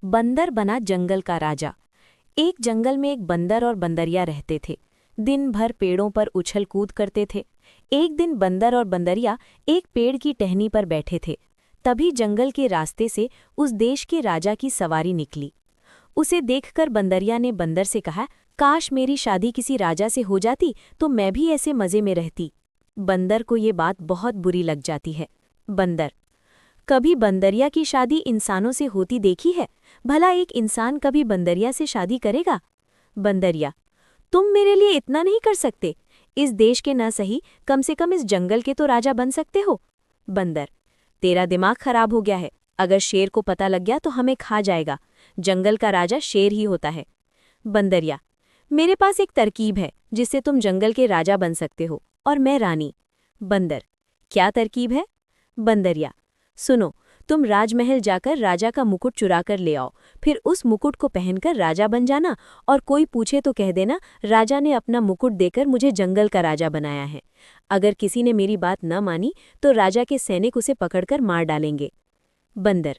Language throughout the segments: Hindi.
बंदर बना जंगल का राजा। एक जंगल में एक बंदर और बंदरिया रहते थे। दिन भर पेड़ों पर उछल कूद करते थे। एक दिन बंदर और बंदरिया एक पेड़ की टहनी पर बैठे थे। तभी जंगल के रास्ते से उस देश के राजा की सवारी निकली। उसे देखकर बंदरिया ने बंदर से कहा, काश मेरी शादी किसी राजा से हो जाती तो मैं भी ऐसे मजे में रहती। बंदर को ये बात बहुत बुरी लग जाती है। बंदर: कभी बंदरिया की शादी इंसानों से होती देखी है? भला एक इंसान कभी बंदरिया से शादी करेगा? बंदरिया: तुम मेरे लिए इतना नहीं कर सकते? इस देश के न सही, कम से कम इस जंगल के तो राजा बन सकते हो। बंदर: तेरा दिमाग खराब हो गया है। अगर शेर को पता लग गया तो हमें खा जाएगा। जंगल का राजा शेर ही होता है। बंदरिया: मेरे पास एक तरकीब है जिससे तुम जंगल के राजा बन सकते हो और मैं रानी। बंदर: क्या तरकीब है? बंदरिया: सुनो, तुम राजमहल जाकर राजा का मुकुट चुरा कर ले आओ, फिर उस मुकुट को पहनकर राजा बन जाना और कोई पूछे तो कह देना राजा ने अपना मुकुट देकर मुझे जंगल का राजा बनाया है। अगर किसी ने मेरी बात न मानी तो राजा के सैनिक उसे पकड़कर मार डालेंगे। बंदर: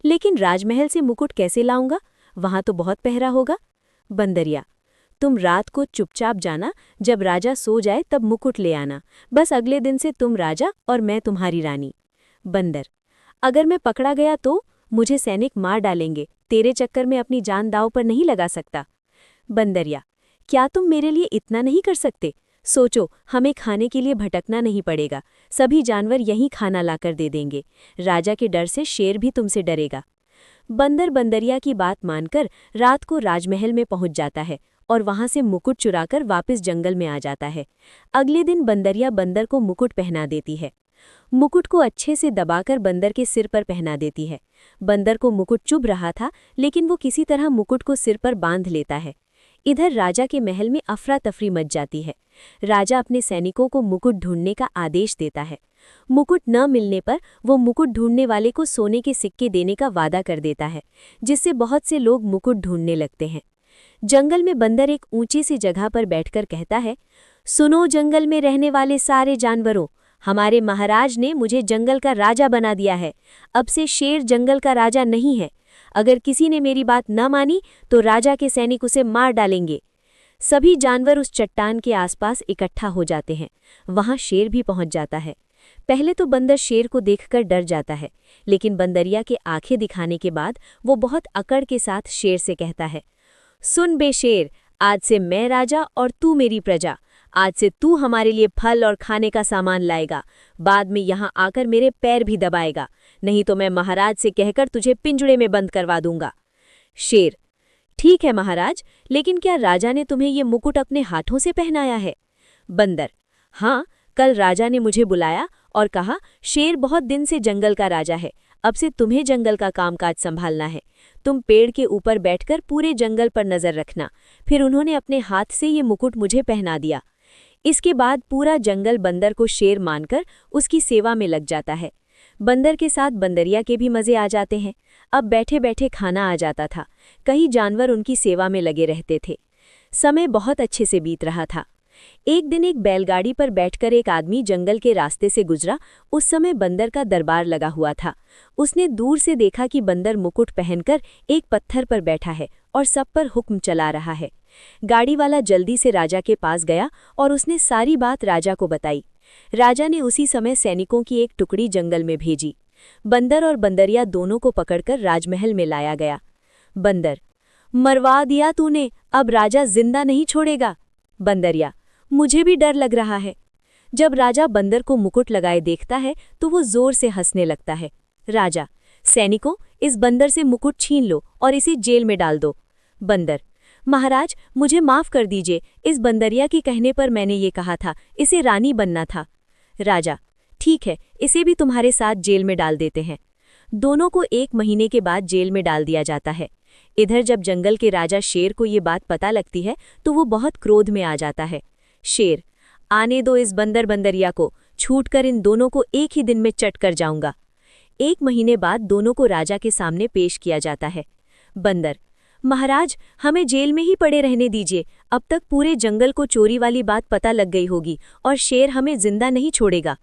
लेकिन राजमहल से मुकुट कैसे लाऊंगा? वहां तो बहुत पहरा होगा। बंदरिया: तुम रात को चुपचाप जाना, जब राजा सो जाए तब मुकुट ले आना। बस अगले दिन से तुम राजा और मैं तुम्हारी रानी। बंदर: अगर मैं पकड़ा गया तो? मुझे सैनिक मार डालेंगे। तेरे चक्कर में अपनी जान दांव पर नहीं लगा सकता। बंदरिया: क्या तुम मेरे लिए इतना नहीं कर सकते? सोचो, हमें खाने के लिए भटकना नहीं पड़ेगा। सभी जानवर यहीं खाना लाकर दे देंगे। राजा के डर से शेर भी तुमसे डरेगा। बंदर बंदरिया की बात मानकर रात को राजमहल में पहुंच जाता है और वहां से मुकुट चुराकर वापस जंगल में आ जाता है। अगले दिन बंदरिया बंदर को मुकुट पहना देती है। मुकुट को अच्छे से दबाकर बंदर के सिर पर पहना देती है। बंदर को मुकुट चुभ रहा था, लेकिन वो किसी तरह मुकुट को सिर पर बांध लेता है। इधर राजा के महल में अफरा तफरी मच जाती है। राजा अपने सैनिकों को मुकुट ढूंढने का आदेश देता है। मुकुट न मिलने पर वो मुकुट ढूंढने वाले को सोने के सिक्के देने का वादा कर देता है, जिससे बहुत से लोग मुकुट ढूंढने लगते हैं। जंगल में बंदर एक ऊंची सी जगह पर बैठकर कहता है, सुनो जंगल में रहने वाले सारे जानवरों, हमारे महाराज ने मुझे जंगल का राजा बना दिया है। अब से शेर जंगल का राजा नहीं है। अगर किसी ने मेरी बात न मानी तो राजा के सैनिक उसे मार डालेंगे। सभी जानवर उस चट्टान के आसपास इकट्ठा हो जाते हैं। वहां शेर भी पहुंच जाता है। पहले तो बंदर शेर को देखकर डर जाता है, लेकिन बंदरिया के आंखें दिखाने के बाद वो बहुत अकड़ के साथ शेर से कहता है, सुन बे शेर, आज से मैं राजा और तू मेरी प्रजा। आज से तू हमारे लिए फल और खाने का सामान लाएगा। बाद में यहाँ आकर मेरे पैर भी दबाएगा, नहीं तो मैं महाराज से कहकर तुझे पिंजड़े में बंद करवा दूंगा। शेर: ठीक है महाराज, लेकिन क्या राजा ने तुम्हें ये मुकुट अपने हाथों से पहनाया है? बंदर: हाँ, कल राजा ने मुझे बुलाया और कहा शेर बहुत दिन से जंगल का राजा है, अब से तुम्हें जंगल का कामकाज संभालना है। तुम पेड़ के ऊपर बैठकर पूरे जंगल पर नजर रखना। फिर उन्होंने अपने हाथ से ये मुकुट मुझे पहना दिया। इसके बाद पूरा जंगल बंदर को शेर मानकर उसकी सेवा में लग जाता है। बंदर के साथ बंदरिया के भी मजे आ जाते हैं। अब बैठे बैठे खाना आ जाता था। कई जानवर उनकी सेवा में लगे रहते थे। समय बहुत अच्छे से बीत रहा था। एक दिन एक बैलगाड़ी पर बैठकर एक आदमी जंगल के रास्ते से गुजरा। उस समय बंदर का दरबार लगा हुआ था। उसने दूर से देखा कि बंदर मुकुट पहनकर एक पत्थर पर बैठा है और सब पर हुक्म चला रहा है। गाड़ी वाला जल्दी से राजा के पास गया और उसने सारी बात राजा को बताई। राजा ने उसी समय सैनिकों की एक टुकड़ी जंगल में भेजी। बंदर और बंदरिया दोनों को पकड़कर राजमहल में लाया गया। बंदर: मरवा दिया तूने, अब राजा जिंदा नहीं छोड़ेगा। बंदरिया: मुझे भी डर लग रहा है। जब राजा बंदर को मुकुट लगाए देखता है तो वो जोर से हंसने लगता है। राजा: सैनिकों, इस बंदर से मुकुट छीन लो और इसे जेल में डाल दो। बंदर: महाराज, मुझे माफ कर दीजिए, इस बंदरिया के कहने पर मैंने ये कहा था, इसे रानी बनना था। राजा: ठीक है, इसे भी तुम्हारे साथ जेल में डाल देते हैं। दोनों को 1 महीने के बाद जेल में डाल दिया जाता है। इधर जब जंगल के राजा शेर को ये बात पता लगती है तो वो बहुत क्रोध में आ जाता है। शेर: आने दो इस बंदर बंदरिया को, छूटकर इन दोनों को एक ही दिन में चट कर जाऊंगा। 1 महीने बाद दोनों को राजा के सामने पेश किया जाता है। बंदर: महाराज, हमें जेल में ही पड़े रहने दीजिए। अब तक पूरे जंगल को चोरी वाली बात पता लग गई होगी और शेर हमें जिंदा नहीं छोड़ेगा।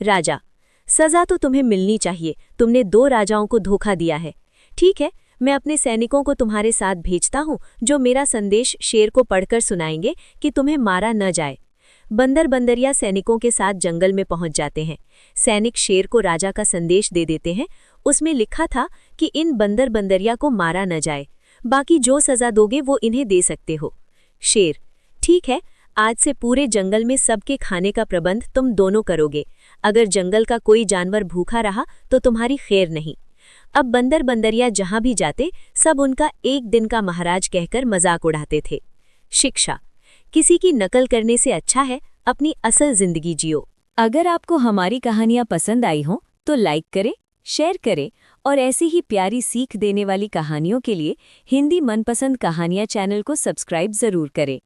राजा: सजा तो तुम्हें मिलनी चाहिए, तुमने 2 राजाओं को धोखा दिया है। ठीक है, मैं अपने सैनिकों को तुम्हारे साथ भेजता हूँ, जो मेरा संदेश शेर को पढ़कर सुनाएंगे कि तुम्हें मारा न जाए। बंदर बंदरिया सैनिकों के साथ जंगल में पहुंच जाते हैं। सैनिक शेर को राजा का संदेश दे देते हैं। उसमें लिखा था कि इन बंदर बंदरिया को मारा न जाए, बाकी जो सजा दोगे वो इन्हें दे सकते हो। शेर: ठीक है, आज से पूरे जंगल में सबके खाने का प्रबंध तुम दोनों करोगे। अगर जंगल का कोई जानवर भूखा रहा तो तुम्हारी खैर नहीं। अब बंदर बंदरिया जहां भी जाते सब उनका एक दिन का महाराज कहकर मजाक उड़ाते थे। शिक्षा: किसी की नकल करने से अच्छा है अपनी असल जिंदगी जियो। अगर आपको हमारी कहानियाँ पसंद आई हों तो लाइक करें, शेयर करें और ऐसी ही प्यारी सीख देने वाली कहानियों के लिए हिंदी मनपसंद कहानियाँ चैनल को सब्सक्राइब ज़रूर करें।